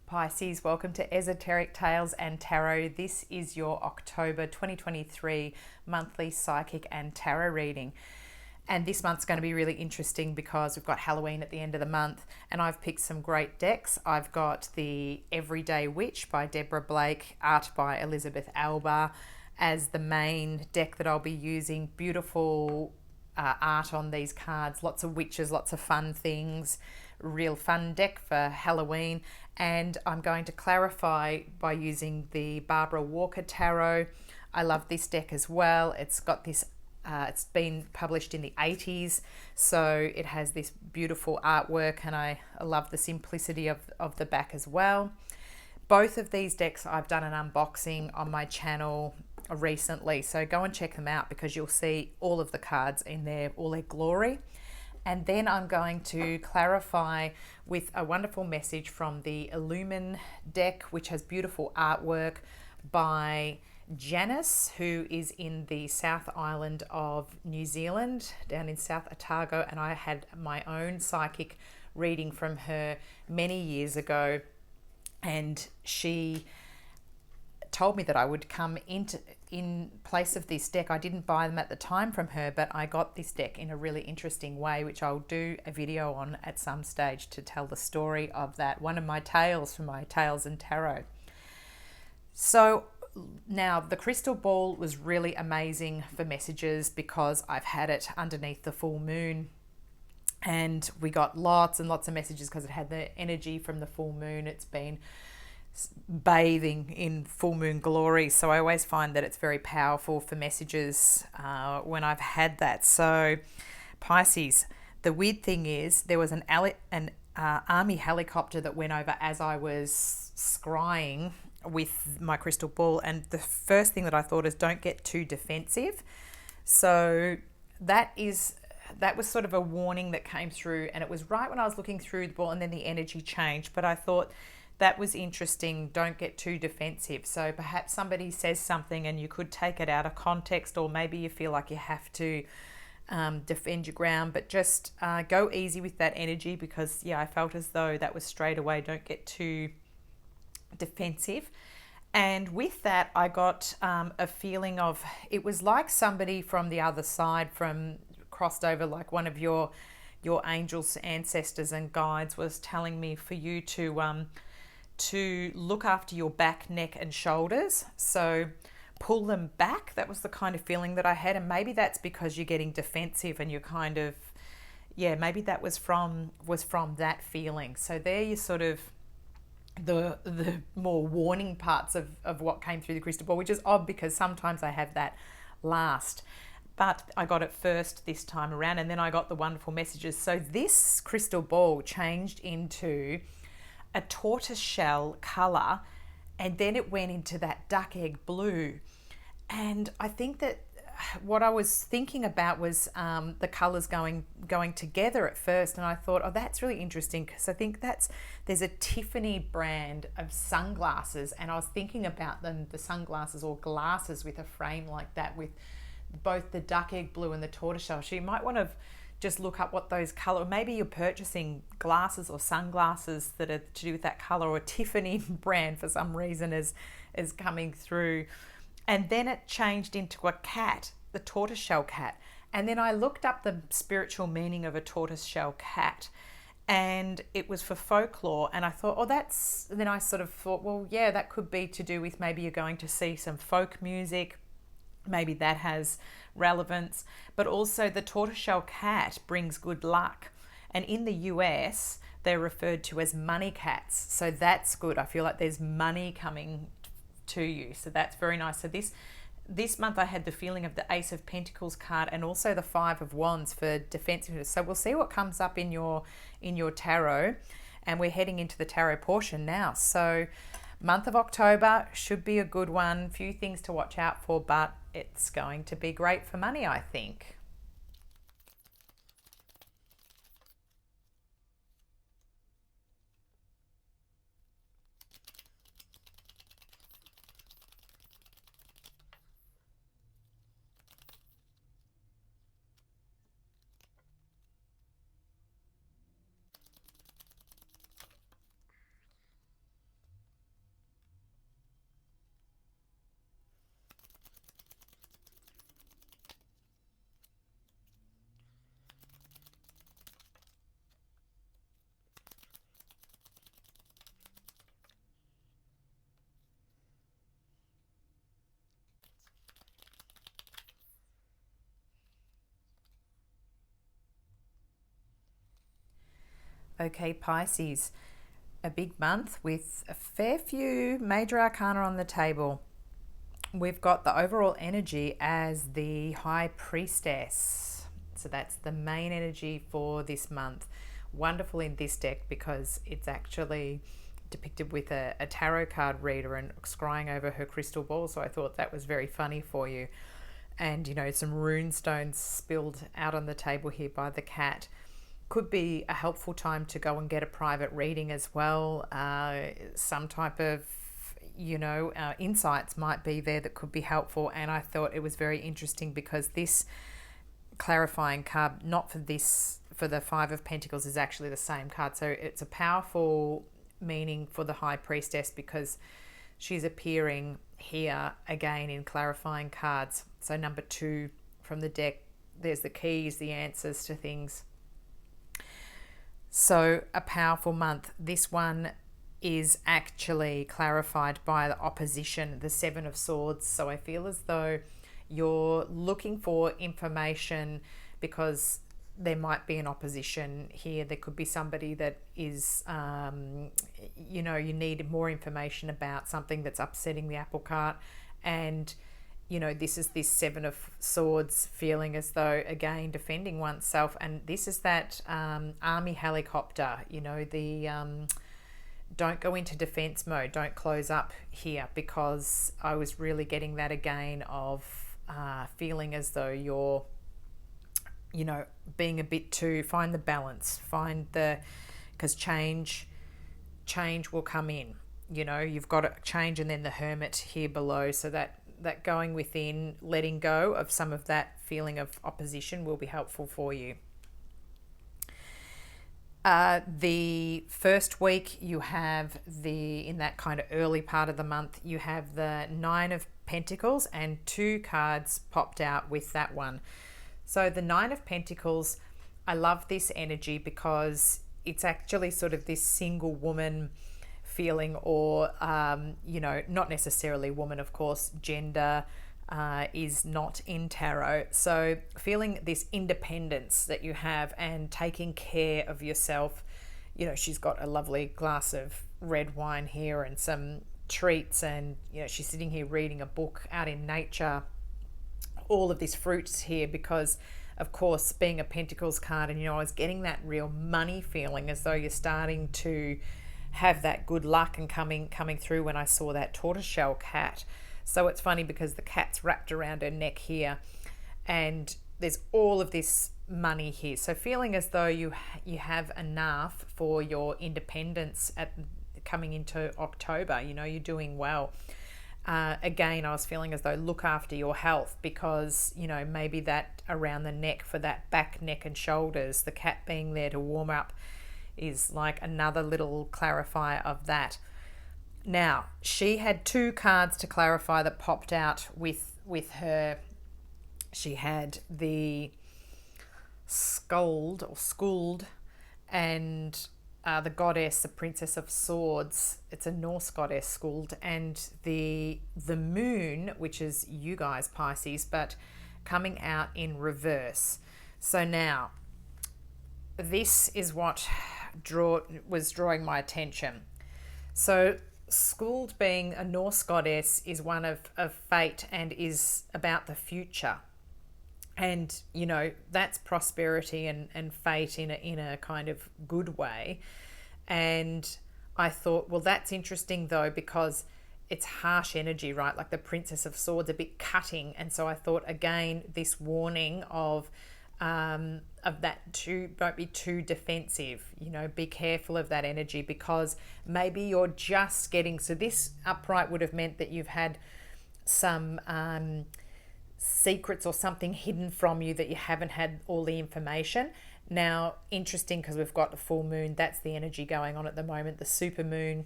Pisces, welcome to Esoteric Tales and Tarot. This is your October 2023 monthly psychic and tarot reading. And this month's going to be really interesting because we've got Halloween at the end of the month and I've picked some great decks. I've got the Everyday Witch by Deborah Blake, art by Elisabeth Alba as the main deck that I'll be using. Beautiful art on these cards, lots of witches, lots of fun things, real fun deck for Halloween. And I'm going to clarify by using the Barbara Walker Tarot. I love this deck as well. It's got this it's been published in the 80s, so it has this beautiful artwork, and I love the simplicity of the back as well. Both of these decks I've done an unboxing on my channel recently, so go and check them out because you'll see all of the cards in there, all their glory. And then I'm going to clarify with a wonderful message from the Illuminé deck, which has beautiful artwork by Janice, who is in the South Island of New Zealand, down in South Otago, and I had my own psychic reading from her many years ago, and she told me that I would come in place of this deck. I didn't buy them at the time from her, but I got this deck in a really interesting way, which I'll do a video on at some stage to tell the story of that, one of my tales from my Tales and Tarot. So now the crystal ball was really amazing for messages because I've had it underneath the full moon, and we got lots and lots of messages because it had the energy from the full moon. It's been bathing in full moon glory, so I always find that it's very powerful for messages when I've had that. So Pisces, the weird thing is there was an army helicopter that went over as I was scrying with my crystal ball, and the first thing that I thought is don't get too defensive. So that was sort of a warning that came through, and it was right when I was looking through the ball, and then the energy changed. But I thought that was interesting, don't get too defensive. So perhaps somebody says something and you could take it out of context, or maybe you feel like you have to defend your ground, but just go easy with that energy, because I felt as though that was straight away, don't get too defensive. And with that I got a feeling of, it was like somebody from the other side crossed over, like one of your angels, ancestors and guides was telling me for you to look after your back, neck and shoulders. So pull them back. That was the kind of feeling that I had. And maybe that's because you're getting defensive and you're kind of, maybe that was from that feeling. So there you sort of the more warning parts of what came through the crystal ball, which is odd because sometimes I have that last. But I got it first this time around, and then I got the wonderful messages. So this crystal ball changed into a tortoiseshell colour, and then it went into that duck egg blue. And I think that what I was thinking about was the colours going together at first, and I thought, oh, that's really interesting, because I think there's a Tiffany brand of sunglasses, and I was thinking about them, the sunglasses or glasses with a frame like that with both the duck egg blue and the tortoiseshell. So you might want to just look up what those colour, maybe you're purchasing glasses or sunglasses that are to do with that colour, or a Tiffany brand for some reason is coming through. And then it changed into a cat, the tortoiseshell cat. And then I looked up the spiritual meaning of a tortoiseshell cat, and it was for folklore. And I thought, then I sort of thought, well, yeah, that could be to do with maybe you're going to see some folk music. Maybe that has relevance. But also the tortoiseshell cat brings good luck. And in the US, they're referred to as money cats. So that's good. I feel like there's money coming to you. So that's very nice. So this month I had the feeling of the Ace of Pentacles card and also the Five of Wands for defensiveness. So we'll see what comes up in your tarot. And we're heading into the tarot portion now. So month of October should be a good one. Few things to watch out for, but it's going to be great for money, I think. Okay, Pisces, a big month with a fair few major arcana on the table. We've got the overall energy as the High Priestess. So that's the main energy for this month. Wonderful in this deck because it's actually depicted with a tarot card reader and scrying over her crystal ball. So I thought that was very funny for you. And, some rune stones spilled out on the table here by the cat. Could be a helpful time to go and get a private reading as well. Some type of, insights might be there that could be helpful. And I thought it was very interesting because this clarifying card, not for this, for the Five of Pentacles, is actually the same card. So it's a powerful meaning for the High Priestess because she's appearing here again in clarifying cards. So number 2 from the deck, there's the keys, the answers to things. So a powerful month. This one is actually clarified by the opposition, the Seven of Swords. So I feel as though you're looking for information because there might be an opposition here. There could be somebody that is, you need more information about something that's upsetting the apple cart. And, this is this Seven of Swords feeling as though, again, defending oneself. And this is that army helicopter, don't go into defense mode. Don't close up here, because I was really getting that again of feeling as though you're, being a bit too, find the balance, because change will come in. You've got a change and then the Hermit here below. So that going within, letting go of some of that feeling of opposition will be helpful for you. The first week you have in that kind of early part of the month, you have the Nine of Pentacles and 2 cards popped out with that one. So the Nine of Pentacles, I love this energy because it's actually sort of this single woman feeling, or, not necessarily woman, of course, gender is not in tarot. So feeling this independence that you have and taking care of yourself. She's got a lovely glass of red wine here and some treats, and, she's sitting here reading a book out in nature. All of these fruits here because, of course, being a Pentacles card, and, I was getting that real money feeling as though you're starting to have that good luck and coming through when I saw that tortoiseshell cat. So it's funny because the cat's wrapped around her neck here and there's all of this money here. So feeling as though you have enough for your independence coming into October, you're doing well. Again, I was feeling as though look after your health because, maybe that around the neck for that back, neck and shoulders, the cat being there to warm up is like another little clarifier of that. Now, she had 2 cards to clarify that popped out with her. She had the Skuld and the goddess, the Princess of Swords. It's a Norse goddess, Skuld, and the moon, which is you guys, Pisces, but coming out in reverse. So now, this is what was drawing my attention. So Skuld, being a Norse goddess, is one of fate and is about the future. And, that's prosperity and fate in a kind of good way. And I thought, well, that's interesting though, because it's harsh energy, right? Like the Princess of Swords, a bit cutting. And so I thought, again, this warning of that don't be too defensive, be careful of that energy, because maybe you're just getting, so this upright would have meant that you've had some secrets or something hidden from you that you haven't had all the information. Now, interesting, because we've got the full moon, that's the energy going on at the moment, the super moon,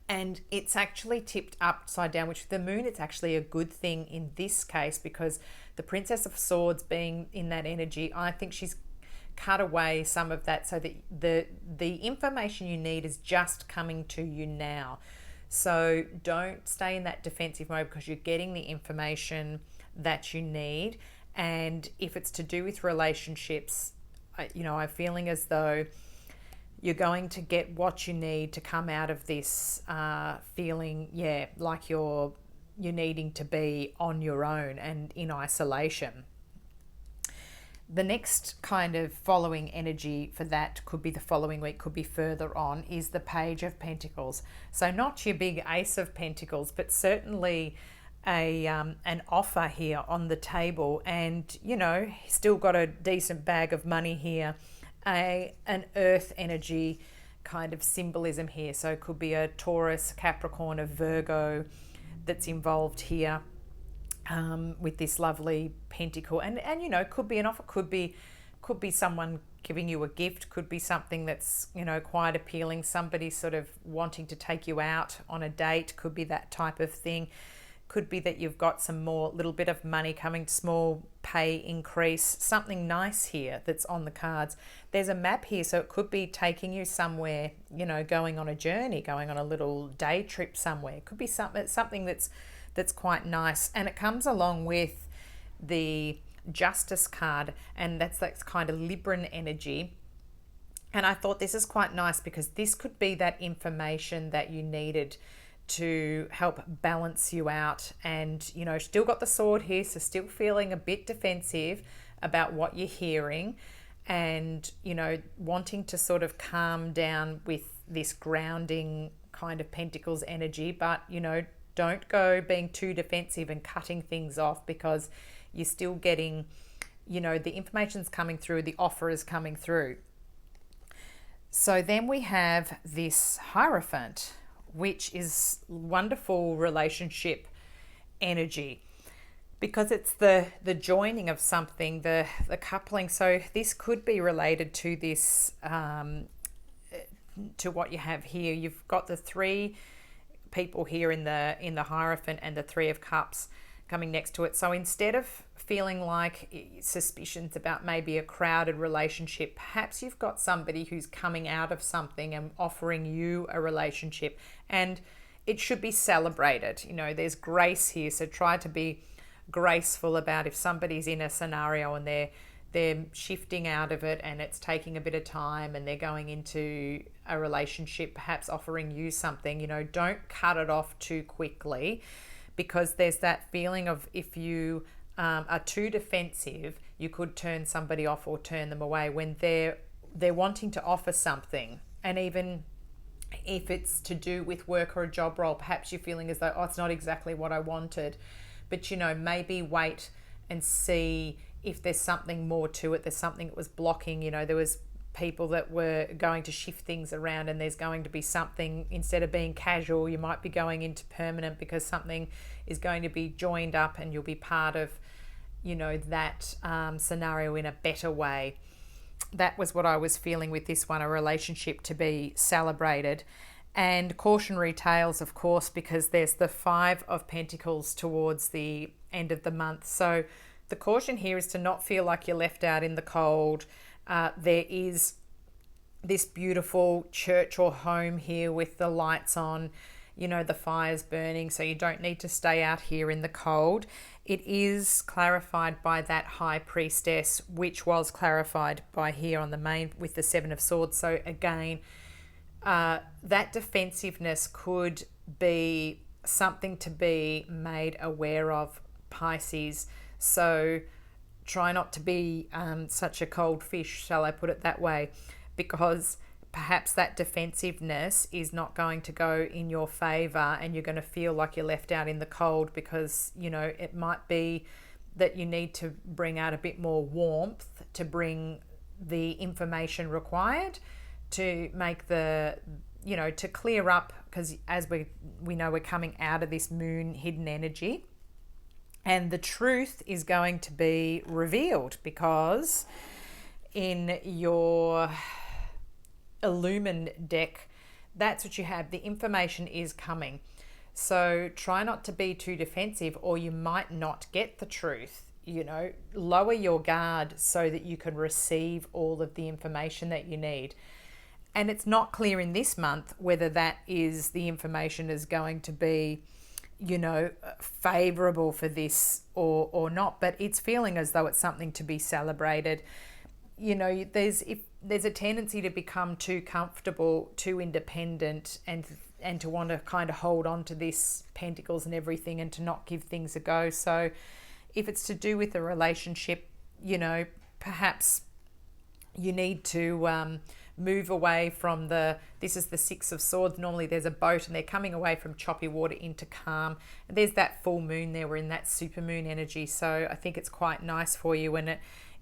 and it's actually tipped upside down, which the moon, it's actually a good thing in this case, because the Princess of Swords being in that energy, I think she's cut away some of that so that the information you need is just coming to you now. So don't stay in that defensive mode because you're getting the information that you need. And if it's to do with relationships, I'm feeling as though you're going to get what you need to come out of this feeling, like you're needing to be on your own and in isolation. The next kind of following energy for that could be the following week, could be further on, is the Page of Pentacles. So not your big Ace of Pentacles, but certainly an offer here on the table, and still got a decent bag of money here. An earth energy kind of symbolism here. So it could be a Taurus, Capricorn, a Virgo that's involved here. With this lovely pentacle, and could be an offer, could be someone giving you a gift, could be something that's quite appealing, somebody sort of wanting to take you out on a date, could be that type of thing. Could be that you've got some more little bit of money coming, small pay increase, something nice here that's on the cards. There's a map here, so it could be taking you somewhere, going on a journey, going on a little day trip somewhere. It could be something that's quite nice, and it comes along with the Justice card, and that's kind of Libran energy. And I thought this is quite nice because this could be that information that you needed to help balance you out. And still got the Sword here, so still feeling a bit defensive about what you're hearing, and wanting to sort of calm down with this grounding kind of Pentacles energy, but don't go being too defensive and cutting things off, because you're still getting, the information's coming through, the offer is coming through. So then we have this Hierophant, which is wonderful relationship energy, because it's the joining of something, the coupling. So this could be related to this, to what you have here. You've got the three people here in the Hierophant and the Three of Cups coming next to it. So instead of feeling like suspicions about maybe a crowded relationship, perhaps you've got somebody who's coming out of something and offering you a relationship, and it should be celebrated. There's grace here, so try to be graceful about if somebody's in a scenario and they're shifting out of it and it's taking a bit of time and they're going into a relationship, perhaps offering you something, don't cut it off too quickly, because there's that feeling of if you are too defensive, you could turn somebody off or turn them away when they're wanting to offer something. And even if it's to do with work or a job role, perhaps you're feeling as though, it's not exactly what I wanted, but maybe wait and see if there's something more to it. There's something that was blocking, there was people that were going to shift things around, and there's going to be something, instead of being casual, you might be going into permanent, because something is going to be joined up and you'll be part of, that scenario in a better way. That was what I was feeling with this one, a relationship to be celebrated. And cautionary tales, of course, because there's the Five of Pentacles towards the end of the month. So the caution here is to not feel like you're left out in the cold. There is this beautiful church or home here with the lights on, the fire's burning, so you don't need to stay out here in the cold. It is clarified by that High Priestess, which was clarified by here on the main with the Seven of Swords. So again, that defensiveness could be something to be made aware of, Pisces. So try not to be such a cold fish, shall I put it that way, because perhaps that defensiveness is not going to go in your favor, and you're going to feel like you're left out in the cold, because it might be that you need to bring out a bit more warmth to bring the information required to make the to clear up, because as we know, we're coming out of this moon hidden energy. And the truth is going to be revealed, because in your Illuminé deck, that's what you have. The information is coming. So try not to be too defensive, or you might not get the truth. Lower your guard so that you can receive all of the information that you need. And it's not clear in this month whether that is the information is going to be favorable for this or not, but it's feeling as though it's something to be celebrated. you know, there's a tendency to become too comfortable, too independent, and to want to kind of hold on to this pentacles and everything and to not give things a go. So if it's to do with a relationship, you know, perhaps you need to move away from this is the Six of Swords. Normally there's a boat and they're coming away from choppy water into calm. And there's that full moon there. We're in that super moon energy. So I think it's quite nice for you. And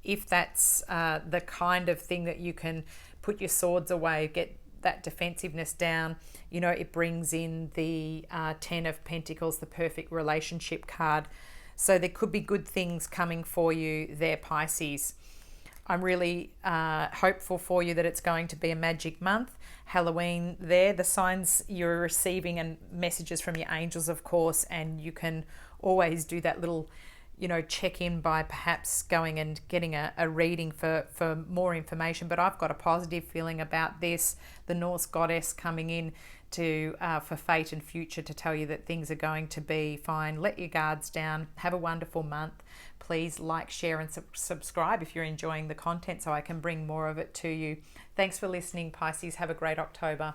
if that's the kind of thing that you can put your swords away, get that defensiveness down, you know, it brings in the Ten of Pentacles, the perfect relationship card. So there could be good things coming for you there, Pisces. I'm really hopeful for you that it's going to be a magic month. Halloween there, the signs you're receiving and messages from your angels, of course, and you can always do that little, you know, check in by perhaps going and getting a reading for more information. But I've got a positive feeling about this. The Norse goddess coming in to for fate and future to tell you that things are going to be fine. Let your guards down. Have a wonderful month. Please like, share and subscribe if you're enjoying the content so I can bring more of it to you. Thanks for listening, Pisces. Have a great October.